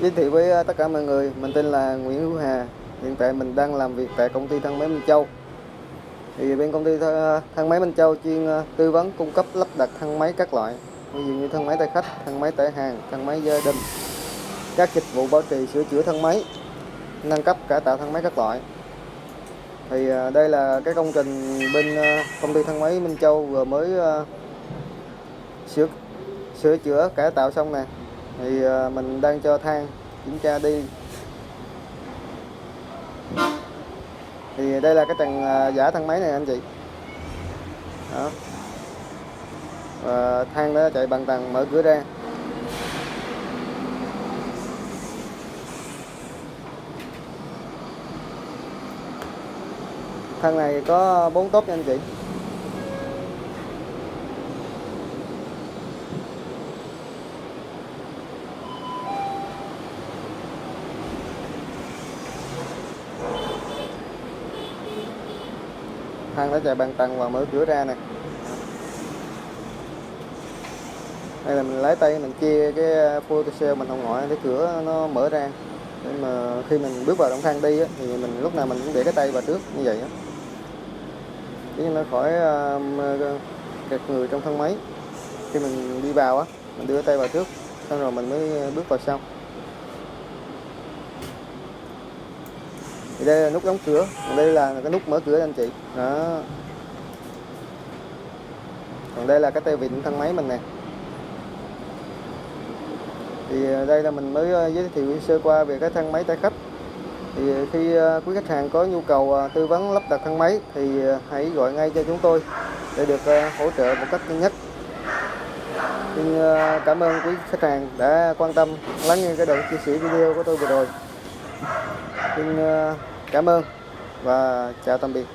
Giới thiệu với tất cả mọi người, mình tên là Nguyễn Hữu Hà. Hiện tại mình đang làm việc tại công ty thang máy Minh Châu. Thì bên công ty thang máy Minh Châu chuyên tư vấn cung cấp lắp đặt thang máy các loại, ví dụ như thang máy tải khách, thang máy tải hàng, thang máy gia đình, các dịch vụ bảo trì sửa chữa thang máy, nâng cấp cải tạo thang máy các loại. Thì đây là cái công trình bên công ty thang máy Minh Châu vừa mới sửa chữa cải tạo xong nè. Thì mình đang cho thang kiểm tra đi. Thì đây là cái trần giả thang máy này anh chị. Đó. Và thang nó chạy bằng tầng mở cửa ra. Thang này có 4 tốp nha anh chị. Thang nó chạy bằng tầng và mở cửa ra nè. Đây là mình lấy tay mình chia cái phô cell mình không ngoại, cái cửa nó mở ra. Để mà khi mình bước vào trong thang đi á, thì mình lúc nào mình cũng để cái tay vào trước như vậy á, để nó khỏi kẹt người trong thang máy. Khi mình đi vào á, mình đưa tay vào trước, xong rồi mình mới bước vào sau. Thì đây là nút đóng cửa, đây là cái nút mở cửa anh chị. Đó. Còn đây là cái tay vịn thang máy mình nè. Thì đây là mình mới giới thiệu sơ qua về cái thang máy tải khách. Thì khi quý khách hàng có nhu cầu tư vấn lắp đặt thang máy thì hãy gọi ngay cho chúng tôi để được hỗ trợ một cách nhanh nhất. Xin cảm ơn quý khách hàng đã quan tâm lắng nghe cái đoạn chia sẻ video của tôi vừa rồi. Xin cảm ơn và chào tạm biệt.